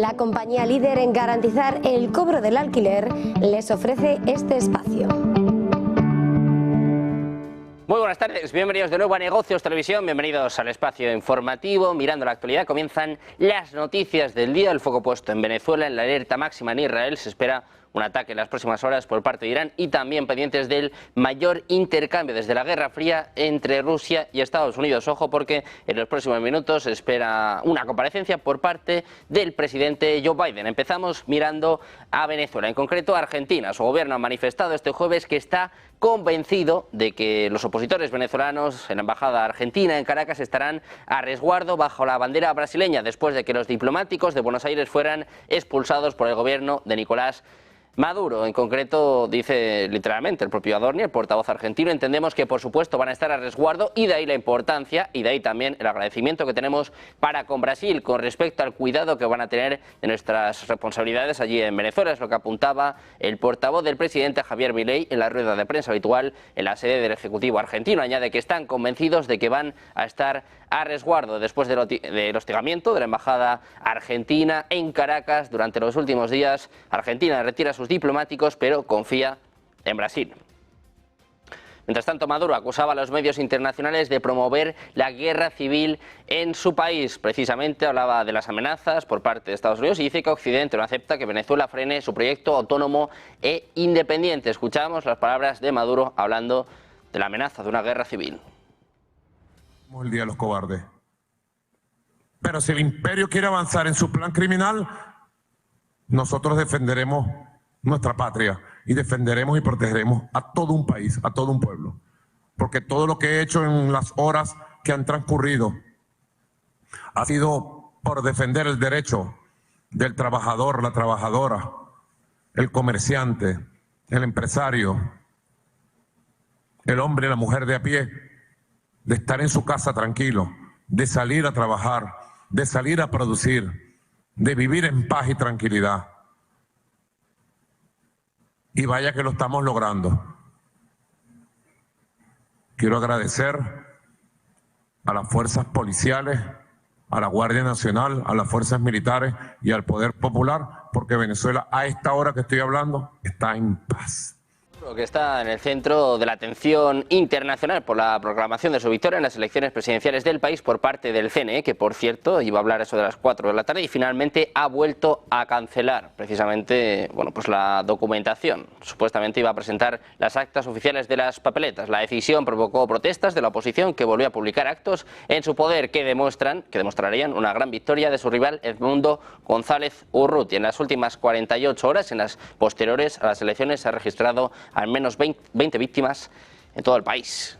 La compañía líder en garantizar el cobro del alquiler les ofrece este espacio. Muy buenas tardes, bienvenidos de nuevo a Negocios Televisión, bienvenidos al espacio informativo. Mirando la actualidad comienzan las noticias del día. El foco puesto en Venezuela, en la alerta máxima en Israel. Se espera un ataque en las próximas horas por parte de Irán y también pendientes del mayor intercambio desde la Guerra Fría entre Rusia y Estados Unidos. Ojo, porque en los próximos minutos se espera una comparecencia por parte del presidente Joe Biden. Empezamos mirando a Venezuela, en concreto a Argentina. Su gobierno ha manifestado este jueves que está convencido de que los opositores venezolanos en la embajada argentina en Caracas estarán a resguardo bajo la bandera brasileña después de que los diplomáticos de Buenos Aires fueran expulsados por el gobierno de Nicolás Maduro. En concreto, dice literalmente el propio Adorni, el portavoz argentino: entendemos que por supuesto van a estar a resguardo, y de ahí la importancia y de ahí también el agradecimiento que tenemos para con Brasil con respecto al cuidado que van a tener de nuestras responsabilidades allí en Venezuela. Es lo que apuntaba el portavoz del presidente Javier Milei en la rueda de prensa habitual en la sede del Ejecutivo argentino. Añade que están convencidos de que van a estar a resguardo después del hostigamiento de la embajada argentina en Caracas durante los últimos días. Argentina retira sus diplomáticos, pero confía en Brasil. Mientras tanto, Maduro acusaba a los medios internacionales de promover la guerra civil en su país. Precisamente hablaba de las amenazas por parte de Estados Unidos y dice que Occidente no acepta que Venezuela frene su proyecto autónomo e independiente. Escuchamos las palabras de Maduro hablando de la amenaza de una guerra civil. El día de los cobardes. Pero si el imperio quiere avanzar en su plan criminal, nosotros defenderemos nuestra patria y defenderemos y protegeremos a todo un país, a todo un pueblo. Porque todo lo que he hecho en las horas que han transcurrido ha sido por defender el derecho del trabajador, la trabajadora, el comerciante, el empresario, el hombre y la mujer de a pie, de estar en su casa tranquilo, de salir a trabajar, de salir a producir, de vivir en paz y tranquilidad. Y vaya que lo estamos logrando. Quiero agradecer a las fuerzas policiales, a la Guardia Nacional, a las fuerzas militares y al Poder Popular, porque Venezuela a esta hora que estoy hablando está en paz. Que está en el centro de la atención internacional por la proclamación de su victoria en las elecciones presidenciales del país por parte del CNE, que por cierto iba a hablar eso de las 4 de la tarde y finalmente ha vuelto a cancelar precisamente pues la documentación. Supuestamente iba a presentar las actas oficiales de las papeletas. La decisión provocó protestas de la oposición, que volvió a publicar actos en su poder que demostrarían una gran victoria de su rival Edmundo González Urrutia. En las últimas 48 horas, en las posteriores a las elecciones, se ha registrado al menos 20 víctimas en todo el país.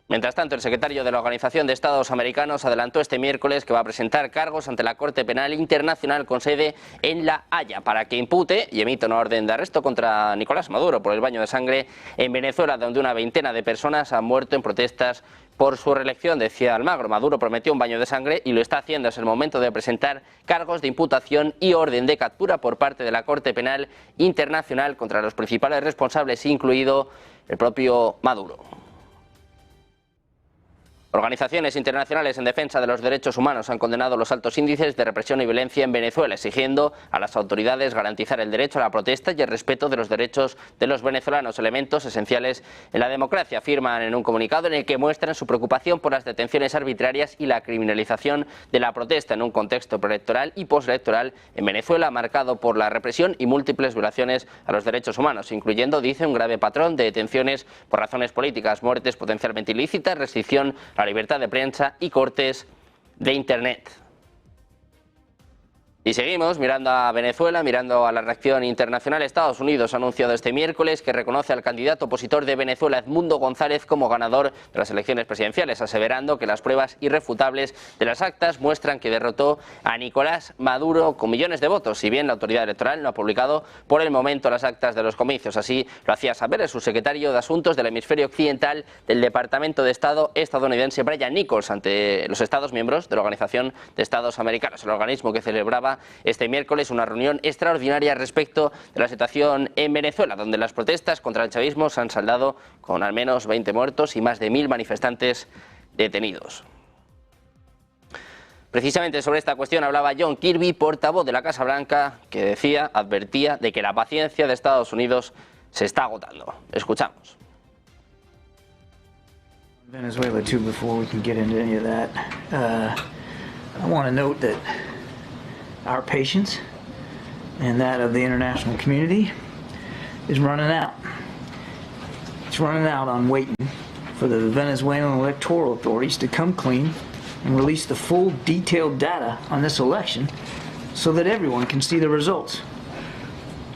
Mientras tanto, el secretario de la Organización de Estados Americanos adelantó este miércoles que va a presentar cargos ante la Corte Penal Internacional con sede en La Haya para que impute y emita una orden de arresto contra Nicolás Maduro por el baño de sangre en Venezuela, donde una veintena de personas han muerto en protestas por su reelección. Decía Almagro: Maduro prometió un baño de sangre y lo está haciendo. Es el momento de presentar cargos de imputación y orden de captura por parte de la Corte Penal Internacional contra los principales responsables, incluido el propio Maduro. Organizaciones internacionales en defensa de los derechos humanos han condenado los altos índices de represión y violencia en Venezuela, exigiendo a las autoridades garantizar el derecho a la protesta y el respeto de los derechos de los venezolanos, elementos esenciales en la democracia. Afirman en un comunicado en el que muestran su preocupación por las detenciones arbitrarias y la criminalización de la protesta en un contexto preelectoral y postelectoral en Venezuela marcado por la represión y múltiples violaciones a los derechos humanos, incluyendo, dice, un grave patrón de detenciones por razones políticas, muertes potencialmente ilícitas, restricción a la libertad de prensa y cortes de Internet. Y seguimos mirando a Venezuela, mirando a la reacción internacional. Estados Unidos ha anunciado este miércoles que reconoce al candidato opositor de Venezuela, Edmundo González, como ganador de las elecciones presidenciales, aseverando que las pruebas irrefutables de las actas muestran que derrotó a Nicolás Maduro con millones de votos, si bien la autoridad electoral no ha publicado por el momento las actas de los comicios. Así lo hacía saber el subsecretario de Asuntos del Hemisferio Occidental del Departamento de Estado estadounidense, Brian Nichols, ante los Estados miembros de la Organización de Estados Americanos, el organismo que celebraba este miércoles una reunión extraordinaria respecto de la situación en Venezuela, donde las protestas contra el chavismo se han saldado con al menos 20 muertos y más de 1000 manifestantes detenidos. Precisamente sobre esta cuestión hablaba John Kirby, portavoz de la Casa Blanca, que advertía de que la paciencia de Estados Unidos se está agotando. Escuchamos. Venezuela too, before we can get into any of that, I want to note that our patience and that of the international community is running out. It's running out on waiting for the Venezuelan electoral authorities to come clean and release the full detailed data on this election so that everyone can see the results.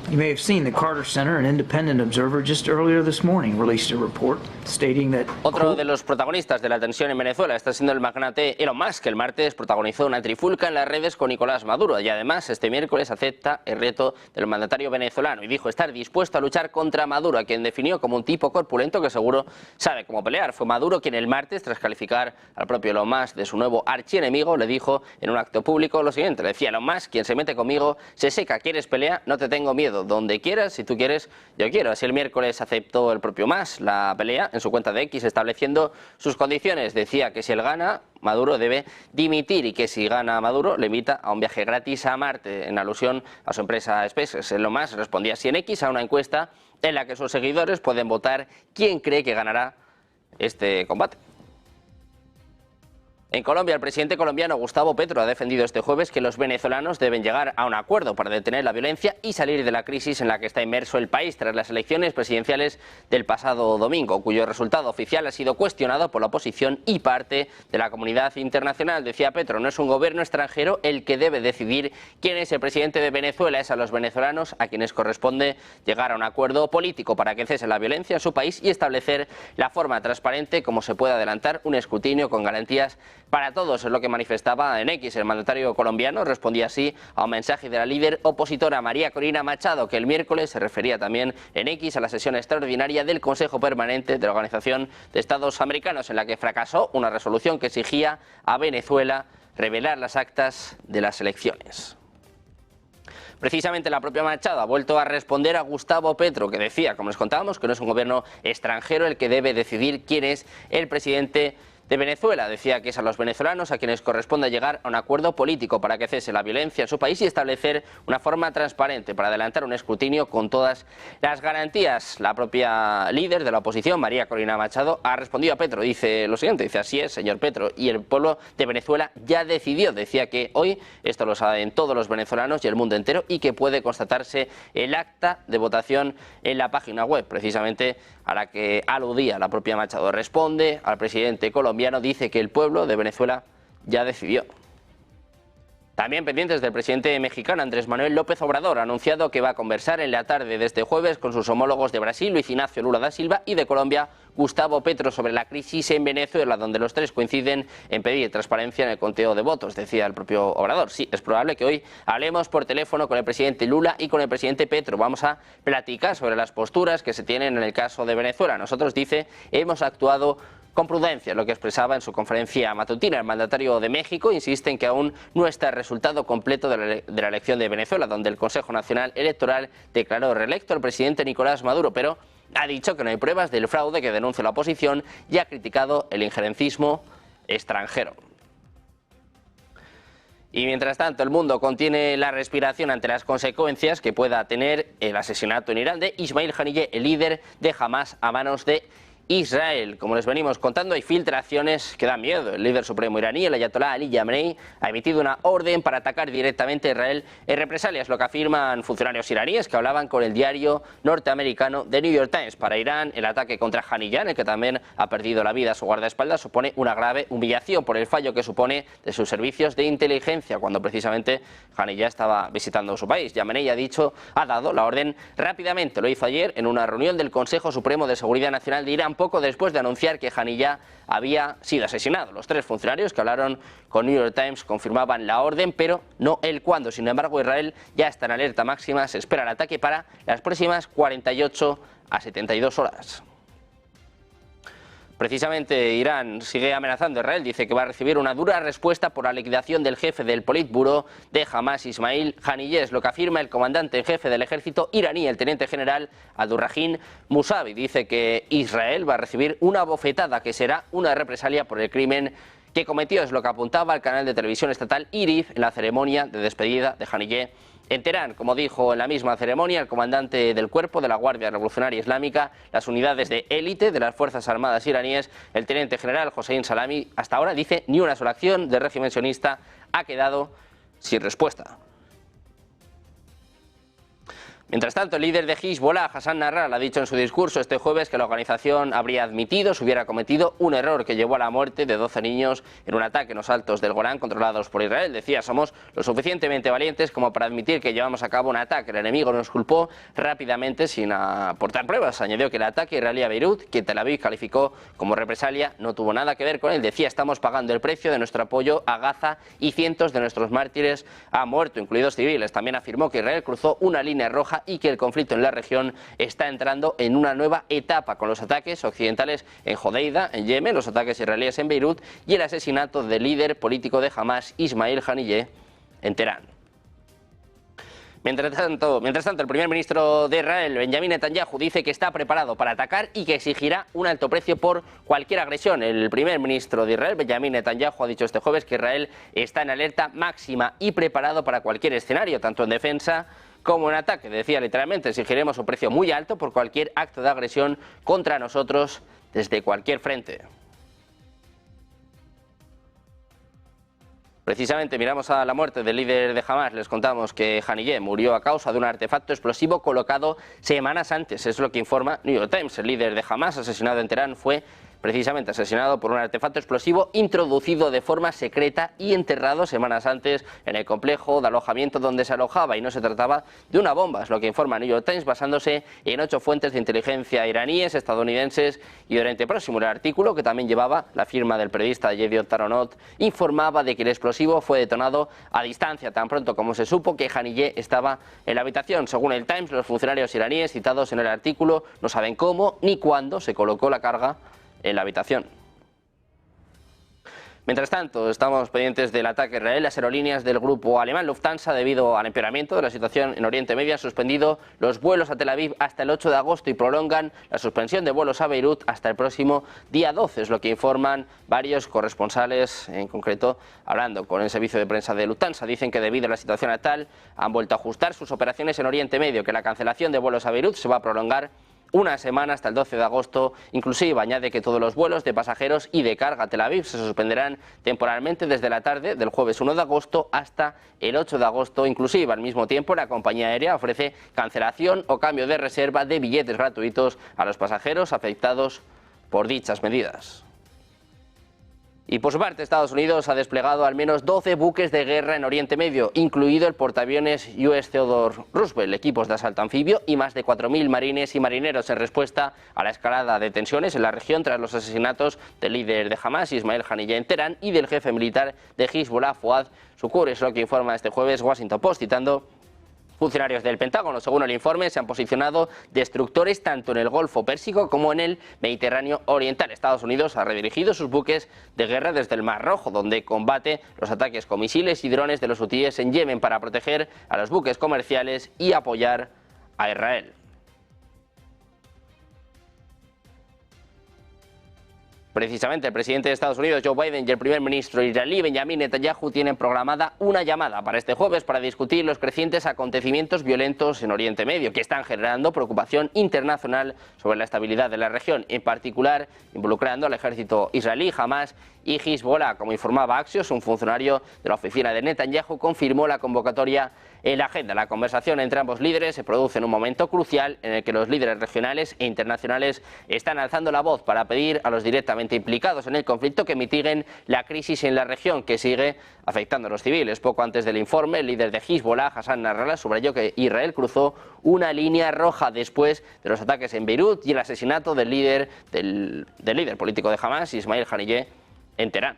You may have seen the Carter Center, an independent observer, just earlier this morning released a report stating that... Otro de los protagonistas de la tensión en Venezuela está siendo el magnate Elon Musk, que el martes protagonizó una trifulca en las redes con Nicolás Maduro y además este miércoles acepta el reto del mandatario venezolano y dijo estar dispuesto a luchar contra Maduro, a quien definió como un tipo corpulento que seguro sabe cómo pelear. Fue Maduro quien el martes, tras calificar al propio Elon Musk de su nuevo archienemigo, le dijo en un acto público lo siguiente. Le decía: Elon Musk, quien se mete conmigo se seca, ¿quieres pelea? No te tengo miedo, donde quieras, si tú quieres, yo quiero. Así el miércoles aceptó el propio Musk la pelea en su cuenta de X, estableciendo sus condiciones. Decía que si él gana, Maduro debe dimitir y que si gana Maduro le invita a un viaje gratis a Marte, en alusión a su empresa SpaceX. Elon Musk respondía así en X a una encuesta en la que sus seguidores pueden votar quién cree que ganará este combate. En Colombia, el presidente colombiano Gustavo Petro ha defendido este jueves que los venezolanos deben llegar a un acuerdo para detener la violencia y salir de la crisis en la que está inmerso el país tras las elecciones presidenciales del pasado domingo, cuyo resultado oficial ha sido cuestionado por la oposición y parte de la comunidad internacional. Decía Petro: no es un gobierno extranjero el que debe decidir quién es el presidente de Venezuela, es a los venezolanos a quienes corresponde llegar a un acuerdo político para que cese la violencia en su país y establecer la forma transparente como se puede adelantar un escrutinio con garantías para todos. Es lo que manifestaba en X. El mandatario colombiano respondía así a un mensaje de la líder opositora María Corina Machado, que el miércoles se refería también en X a la sesión extraordinaria del Consejo Permanente de la Organización de Estados Americanos, en la que fracasó una resolución que exigía a Venezuela revelar las actas de las elecciones. Precisamente la propia Machado ha vuelto a responder a Gustavo Petro, que decía, como les contábamos, que no es un gobierno extranjero el que debe decidir quién es el presidente de Venezuela. Decía que es a los venezolanos a quienes corresponde llegar a un acuerdo político para que cese la violencia en su país y establecer una forma transparente para adelantar un escrutinio con todas las garantías. La propia líder de la oposición, María Corina Machado, ha respondido a Petro. Dice lo siguiente, dice: así es, señor Petro, y el pueblo de Venezuela ya decidió. Decía que hoy esto lo saben todos los venezolanos y el mundo entero y que puede constatarse el acta de votación en la página web, precisamente a la que aludía la propia Machado. Responde al presidente colombiano, dice que el pueblo de Venezuela ya decidió. También pendientes del presidente mexicano Andrés Manuel López Obrador, ha anunciado que va a conversar en la tarde de este jueves con sus homólogos de Brasil, Luis Ignacio Lula da Silva, y de Colombia, Gustavo Petro, sobre la crisis en Venezuela, donde los tres coinciden en pedir transparencia en el conteo de votos. Decía el propio Obrador: sí, es probable que hoy hablemos por teléfono con el presidente Lula y con el presidente Petro. Vamos a platicar sobre las posturas que se tienen en el caso de Venezuela. Nosotros, dice, hemos actuado con prudencia, lo que expresaba en su conferencia matutina. El mandatario de México insiste en que aún no está el resultado completo de la elección de Venezuela, donde el Consejo Nacional Electoral declaró reelecto al presidente Nicolás Maduro, pero ha dicho que no hay pruebas del fraude que denuncia la oposición y ha criticado el injerencismo extranjero. Y mientras tanto, el mundo contiene la respiración ante las consecuencias que pueda tener el asesinato en Irán de Ismail Haniyeh, el líder de Hamás, a manos de Israel. Como les venimos contando, hay filtraciones que dan miedo. El líder supremo iraní, el ayatolá Ali Khamenei, ha emitido una orden para atacar directamente a Israel en represalias, lo que afirman funcionarios iraníes que hablaban con el diario norteamericano The New York Times. Para Irán, el ataque contra Haniyeh, en el que también ha perdido la vida su guardaespaldas, supone una grave humillación por el fallo que supone de sus servicios de inteligencia, cuando precisamente Haniyeh estaba visitando su país. Khamenei ha dado la orden rápidamente. Lo hizo ayer en una reunión del Consejo Supremo de Seguridad Nacional de Irán, poco después de anunciar que Haniyeh había sido asesinado. Los tres funcionarios que hablaron con New York Times confirmaban la orden, pero no el cuándo. Sin embargo, Israel ya está en alerta máxima. Se espera el ataque para las próximas 48 a 72 horas. Precisamente Irán sigue amenazando a Israel, dice que va a recibir una dura respuesta por la liquidación del jefe del Politburó de Hamás, Ismail Haniyeh, es lo que afirma el comandante en jefe del ejército iraní, el teniente general Abdurrahim Musavi. Dice que Israel va a recibir una bofetada que será una represalia por el crimen que cometió, es lo que apuntaba el canal de televisión estatal IRIF en la ceremonia de despedida de Haniyeh en Teherán. Como dijo en la misma ceremonia el comandante del cuerpo de la Guardia Revolucionaria Islámica, las unidades de élite de las Fuerzas Armadas iraníes, el teniente general Hossein Salami, hasta ahora dice ni una sola acción del régimen sionista ha quedado sin respuesta. Mientras tanto, el líder de Hezbollah, Hassan Nasrallah, ha dicho en su discurso este jueves que la organización habría admitido si hubiera cometido un error que llevó a la muerte de 12 niños en un ataque en los altos del Golán controlados por Israel. Decía, somos lo suficientemente valientes como para admitir que llevamos a cabo un ataque. El enemigo nos culpó rápidamente sin aportar pruebas. Añadió que el ataque israelí a Beirut, que Tel Aviv calificó como represalia, no tuvo nada que ver con él. Decía, estamos pagando el precio de nuestro apoyo a Gaza y cientos de nuestros mártires han muerto, incluidos civiles. También afirmó que Israel cruzó una línea roja y que el conflicto en la región está entrando en una nueva etapa con los ataques occidentales en Hodeida, en Yemen, los ataques israelíes en Beirut y el asesinato del líder político de Hamas, Ismail Haniyeh, en Teherán. Mientras tanto, el primer ministro de Israel, Benjamin Netanyahu, dice que está preparado para atacar y que exigirá un alto precio por cualquier agresión. El primer ministro de Israel, Benjamin Netanyahu, ha dicho este jueves que Israel está en alerta máxima y preparado para cualquier escenario, tanto en defensa como en ataque. Decía literalmente, exigiremos un precio muy alto por cualquier acto de agresión contra nosotros desde cualquier frente. Precisamente miramos a la muerte del líder de Hamas. Les contamos que Haniyeh murió a causa de un artefacto explosivo colocado semanas antes. Es lo que informa New York Times. El líder de Hamas, asesinado en Teherán, fue precisamente asesinado por un artefacto explosivo introducido de forma secreta y enterrado semanas antes en el complejo de alojamiento donde se alojaba, y no se trataba de una bomba, es lo que informa New York Times basándose en 8 fuentes de inteligencia iraníes, estadounidenses y de Oriente Próximo. El artículo, que también llevaba la firma del periodista Yediot Aharonot, informaba de que el explosivo fue detonado a distancia tan pronto como se supo que Haniyeh estaba en la habitación. Según el Times, los funcionarios iraníes citados en el artículo no saben cómo ni cuándo se colocó la carga en la habitación. Mientras tanto, estamos pendientes del ataque a Israel. Las aerolíneas del grupo alemán Lufthansa, debido al empeoramiento de la situación en Oriente Medio, han suspendido los vuelos a Tel Aviv hasta el 8 de agosto y prolongan la suspensión de vuelos a Beirut hasta el próximo día 12, es lo que informan varios corresponsales, en concreto hablando con el servicio de prensa de Lufthansa. Dicen que debido a la situación actual han vuelto a ajustar sus operaciones en Oriente Medio, que la cancelación de vuelos a Beirut se va a prolongar una semana hasta el 12 de agosto. Inclusive añade que todos los vuelos de pasajeros y de carga a Tel Aviv se suspenderán temporalmente desde la tarde del jueves 1 de agosto hasta el 8 de agosto. Inclusive al mismo tiempo la compañía aérea ofrece cancelación o cambio de reserva de billetes gratuitos a los pasajeros afectados por dichas medidas. Y por su parte, Estados Unidos ha desplegado al menos 12 buques de guerra en Oriente Medio, incluido el portaaviones US Theodore Roosevelt, equipos de asalto anfibio y más de 4.000 marines y marineros en respuesta a la escalada de tensiones en la región tras los asesinatos del líder de Hamas, Ismail Haniyeh, en Teherán, y del jefe militar de Hezbollah, Fouad Shukr. Es lo que informa este jueves Washington Post, citando funcionarios del Pentágono. Según el informe, se han posicionado destructores tanto en el Golfo Pérsico como en el Mediterráneo Oriental. Estados Unidos ha redirigido sus buques de guerra desde el Mar Rojo, donde combate los ataques con misiles y drones de los hutíes en Yemen para proteger a los buques comerciales y apoyar a Israel. Precisamente el presidente de Estados Unidos, Joe Biden, y el primer ministro israelí, Benjamin Netanyahu, tienen programada una llamada para este jueves para discutir los crecientes acontecimientos violentos en Oriente Medio, que están generando preocupación internacional sobre la estabilidad de la región, en particular involucrando al ejército israelí, Hamas y Hezbollah. Como informaba Axios, un funcionario de la oficina de Netanyahu confirmó la convocatoria en la agenda. La conversación entre ambos líderes se produce en un momento crucial en el que los líderes regionales e internacionales están alzando la voz para pedir a los directamente implicados en el conflicto que mitiguen la crisis en la región, que sigue afectando a los civiles. Poco antes del informe, el líder de Hezbollah, Hassan Nasrallah, subrayó que Israel cruzó una línea roja después de los ataques en Beirut y el asesinato del líder político de Hamas, Ismail Haniyeh, en Teherán.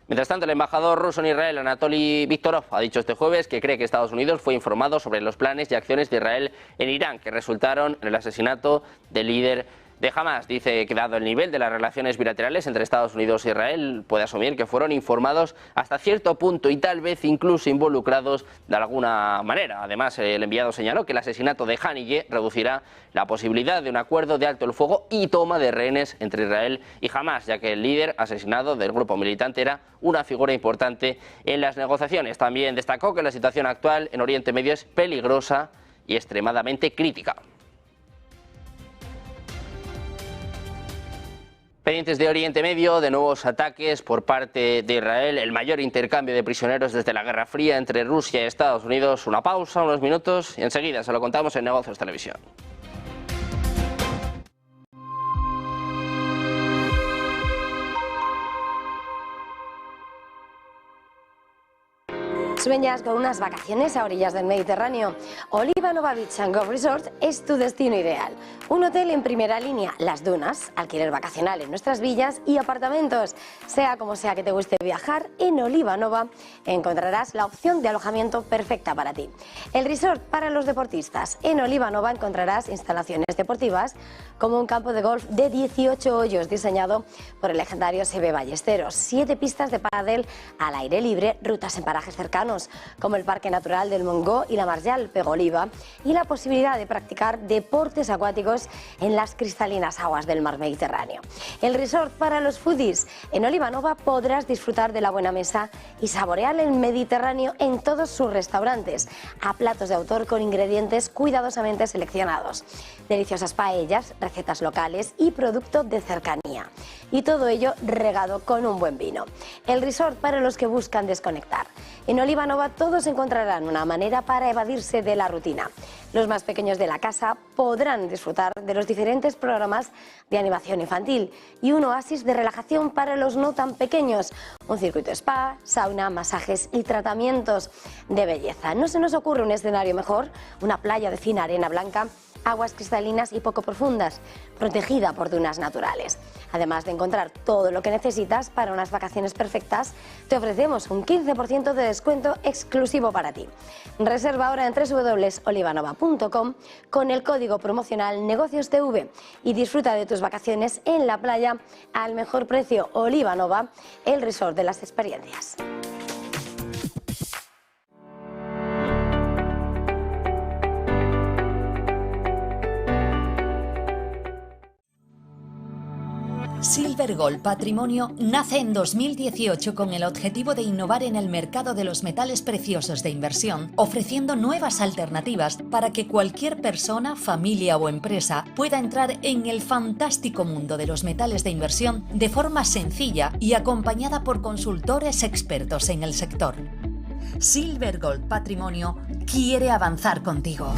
Mientras tanto, el embajador ruso en Israel, Anatoly Viktorov, ha dicho este jueves que cree que Estados Unidos fue informado sobre los planes y acciones de Israel en Irán, que resultaron en el asesinato del líder de Hamas dice que, dado el nivel de las relaciones bilaterales entre Estados Unidos e Israel, puede asumir que fueron informados hasta cierto punto y tal vez incluso involucrados de alguna manera. Además, el enviado señaló que el asesinato de Haniyeh reducirá la posibilidad de un acuerdo de alto el fuego y toma de rehenes entre Israel y Hamas, ya que el líder asesinado del grupo militante era una figura importante en las negociaciones. También destacó que la situación actual en Oriente Medio es peligrosa y extremadamente crítica. Pendientes de Oriente Medio, de nuevos ataques por parte de Israel, el mayor intercambio de prisioneros desde la Guerra Fría entre Rusia y Estados Unidos. Una pausa, unos minutos y enseguida se lo contamos en Negocios Televisión. ¿Sueñas con unas vacaciones a orillas del Mediterráneo? Oliva Nova Beach & Golf Resort es tu destino ideal. Un hotel en primera línea, las dunas, alquiler vacacional en nuestras villas y apartamentos. Sea como sea que te guste viajar, en Oliva Nova encontrarás la opción de alojamiento perfecta para ti. El resort para los deportistas. En Oliva Nova encontrarás instalaciones deportivas como un campo de golf de 18 hoyos diseñado por el legendario Seve Ballesteros, 7 pistas de pádel al aire libre, rutas en parajes cercanos como el Parque Natural del Montgó y la Marjal Pegoliva, y la posibilidad de practicar deportes acuáticos en las cristalinas aguas del mar Mediterráneo. El resort para los foodies. En Oliva Nova podrás disfrutar de la buena mesa y saborear el Mediterráneo en todos sus restaurantes, a platos de autor con ingredientes cuidadosamente seleccionados, deliciosas paellas, recetas locales y producto de cercanía. Y todo ello regado con un buen vino. El resort para los que buscan desconectar. En Oliva Nova todos encontrarán una manera para evadirse de la rutina. Los más pequeños de la casa podrán disfrutar de los diferentes programas de animación infantil y un oasis de relajación para los no tan pequeños. Un circuito spa, sauna, masajes y tratamientos de belleza. No se nos ocurre un escenario mejor, una playa de fina arena blanca, aguas cristalinas y poco profundas, protegida por dunas naturales. Además de encontrar todo lo que necesitas para unas vacaciones perfectas, te ofrecemos un 15% de descuento exclusivo para ti. Reserva ahora en www.olivanova.com con el código promocional NEGOCIOSTV y disfruta de tus vacaciones en la playa al mejor precio. Oliva Nova, el resort de las experiencias. Silver Gold Patrimonio nace en 2018 con el objetivo de innovar en el mercado de los metales preciosos de inversión, ofreciendo nuevas alternativas para que cualquier persona, familia o empresa pueda entrar en el fantástico mundo de los metales de inversión de forma sencilla y acompañada por consultores expertos en el sector. Silver Gold Patrimonio quiere avanzar contigo.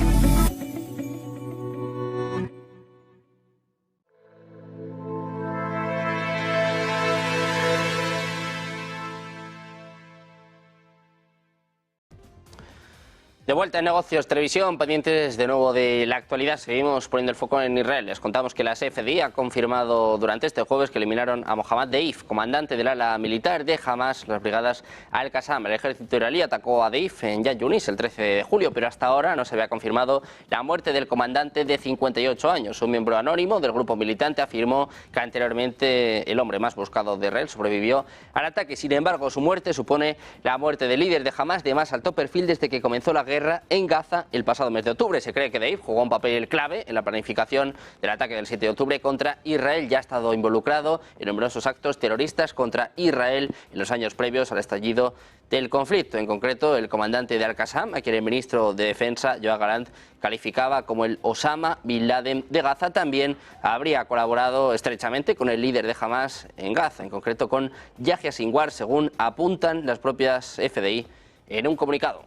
De vuelta en Negocios Televisión, pendientes de nuevo de la actualidad, seguimos poniendo el foco en Israel. Les contamos que la CFDI ha confirmado durante este jueves que eliminaron a Mohammad Deif, comandante del ala militar de Hamas, las brigadas Al-Qassam. El ejército israelí atacó a Deif en Yan Yunis el 13 de julio, pero hasta ahora no se había confirmado la muerte del comandante de 58 años. Un miembro anónimo del grupo militante afirmó que anteriormente el hombre más buscado de Israel sobrevivió al ataque. Sin embargo, su muerte supone la muerte del líder de Hamas de más alto perfil desde que comenzó la guerra en Gaza el pasado mes de octubre. Se cree que Deif jugó un papel clave en la planificación del ataque del 7 de octubre contra Israel. Ya ha estado involucrado en numerosos actos terroristas contra Israel en los años previos al estallido del conflicto. En concreto, el comandante de Al-Qassam, a quien el ministro de Defensa, Yoav Gallant, calificaba como el Osama Bin Laden de Gaza, también habría colaborado estrechamente con el líder de Hamas en Gaza, en concreto con Yahya Sinwar, según apuntan las propias FDI en un comunicado.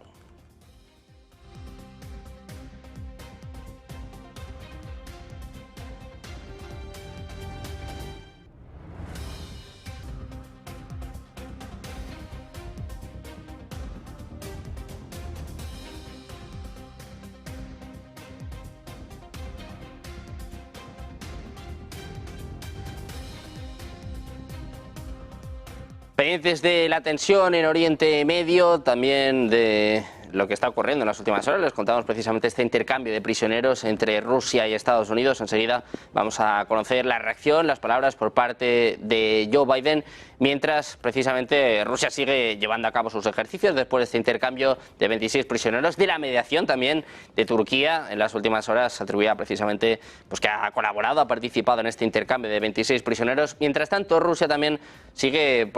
Pendientes de la tensión en Oriente Medio, también de lo que está ocurriendo en las últimas horas. Les contamos precisamente este intercambio de prisioneros entre Rusia y Estados Unidos. Enseguida vamos a conocer la reacción, las palabras por parte de Joe Biden, mientras precisamente Rusia sigue llevando a cabo sus ejercicios después de este intercambio de 26 prisioneros, de la mediación también de Turquía. En las últimas horas se atribuía precisamente pues, que ha colaborado, ha participado en este intercambio de 26 prisioneros. Mientras tanto, Rusia también sigue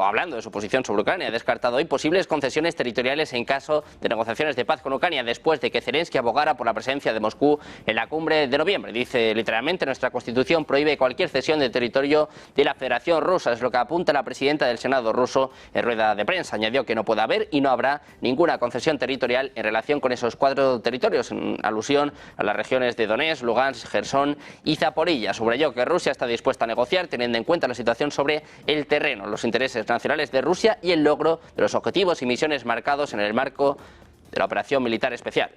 hablando de su posición sobre Ucrania. Ha descartado hoy posibles concesiones territoriales en caso de negociaciones de paz con Ucrania, después de que Zelensky abogara por la presencia de Moscú en la cumbre de noviembre. Dice literalmente: nuestra Constitución prohíbe cualquier cesión de territorio de la Federación Rusa. Es lo que apunta la presidenta del Senado ruso en rueda de prensa. Añadió que no puede haber y no habrá ninguna concesión territorial en relación con esos 4 territorios, en alusión a las regiones de Donetsk, Lugansk, Gerson y Zaporilla. Subrayó que Rusia está dispuesta a negociar teniendo en cuenta la situación sobre el terreno, los intereses nacionales de Rusia y el logro de los objetivos y misiones marcados en el marco de la operación militar especial.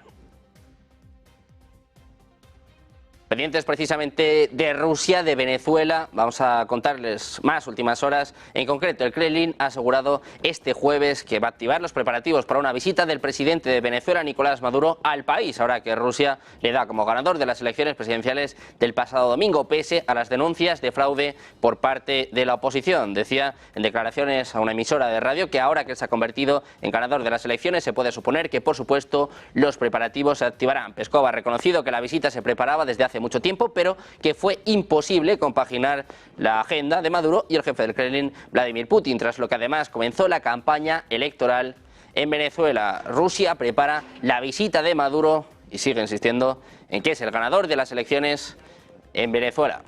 Pendientes precisamente de Rusia, de Venezuela, vamos a contarles más últimas horas. En concreto, el Kremlin ha asegurado este jueves que va a activar los preparativos para una visita del presidente de Venezuela, Nicolás Maduro, al país, ahora que Rusia le da como ganador de las elecciones presidenciales del pasado domingo, pese a las denuncias de fraude por parte de la oposición. Decía en declaraciones a una emisora de radio que ahora que se ha convertido en ganador de las elecciones, se puede suponer que, por supuesto, los preparativos se activarán. Peskov ha reconocido que la visita se preparaba desde hace mucho tiempo, pero que fue imposible compaginar la agenda de Maduro y el jefe del Kremlin, Vladimir Putin, tras lo que además comenzó la campaña electoral en Venezuela. Rusia prepara la visita de Maduro y sigue insistiendo en que es el ganador de las elecciones en Venezuela.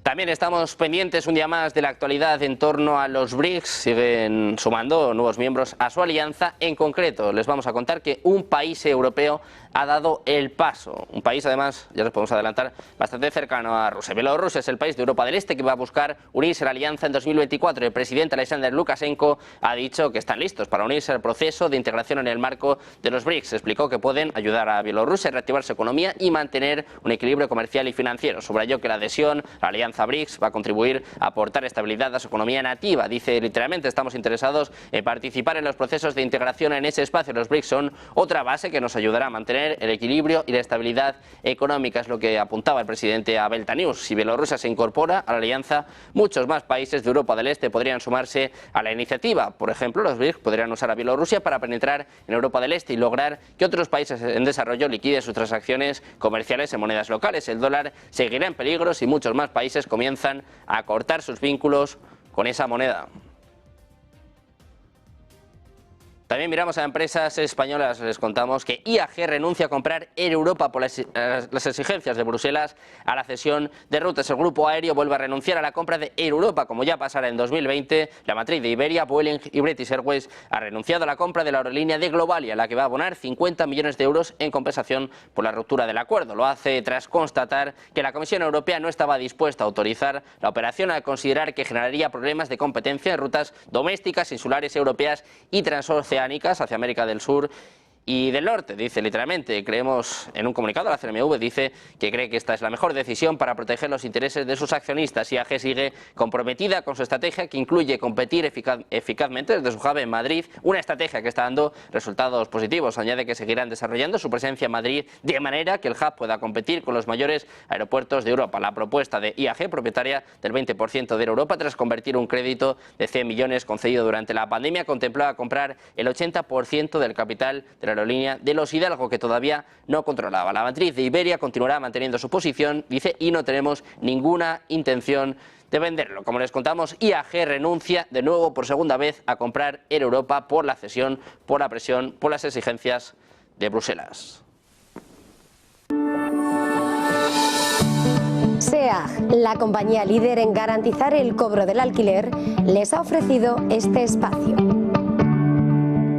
También estamos pendientes un día más de la actualidad en torno a los BRICS. Siguen sumando nuevos miembros a su alianza. En concreto, les vamos a contar que un país europeo ha dado el paso. Un país, además, ya les podemos adelantar, bastante cercano a Rusia. Bielorrusia es el país de Europa del Este que va a buscar unirse a la alianza en 2024. El presidente Alexander Lukashenko ha dicho que están listos para unirse al proceso de integración en el marco de los BRICS. Explicó que pueden ayudar a Bielorrusia a reactivar su economía y mantener un equilibrio comercial y financiero. Subrayó que la adhesión a la alianza BRICS va a contribuir a aportar estabilidad a su economía nativa. Dice literalmente: estamos interesados en participar en los procesos de integración en ese espacio. Los BRICS son otra base que nos ayudará a mantener el equilibrio y la estabilidad económica, es lo que apuntaba el presidente a Belta News. Si Bielorrusia se incorpora a la alianza, muchos más países de Europa del Este podrían sumarse a la iniciativa. Por ejemplo, los BRICS podrían usar a Bielorrusia para penetrar en Europa del Este y lograr que otros países en desarrollo liquiden sus transacciones comerciales en monedas locales. El dólar seguirá en peligro si muchos más países comienzan a cortar sus vínculos con esa moneda. También miramos a empresas españolas. Les contamos que IAG renuncia a comprar Air Europa por las exigencias de Bruselas a la cesión de rutas. El grupo aéreo vuelve a renunciar a la compra de Air Europa, como ya pasará en 2020. La matriz de Iberia, Vueling y British Airways ha renunciado a la compra de la aerolínea de Globalia, a la que va a abonar 50 millones de euros en compensación por la ruptura del acuerdo. Lo hace tras constatar que la Comisión Europea no estaba dispuesta a autorizar la operación, al considerar que generaría problemas de competencia en rutas domésticas, insulares, europeas y transoceánicas hacia América del Sur y del Norte. Dice literalmente, creemos, en un comunicado, la CNMV dice que cree que esta es la mejor decisión para proteger los intereses de sus accionistas. IAG sigue comprometida con su estrategia, que incluye competir eficazmente desde su hub en Madrid, una estrategia que está dando resultados positivos. Añade que seguirán desarrollando su presencia en Madrid de manera que el hub pueda competir con los mayores aeropuertos de Europa. La propuesta de IAG, propietaria del 20% de Europa, tras convertir un crédito de 100 millones concedido durante la pandemia, contemplaba comprar el 80% del capital de la aerolínea de los Hidalgo, que todavía no controlaba. La matriz de Iberia continuará manteniendo su posición, dice, y no tenemos ninguna intención de venderlo. Como les contamos, IAG renuncia de nuevo por segunda vez a comprar Air Europa por la cesión, por la presión, por las exigencias de Bruselas. SEAG, la compañía líder en garantizar el cobro del alquiler, les ha ofrecido este espacio.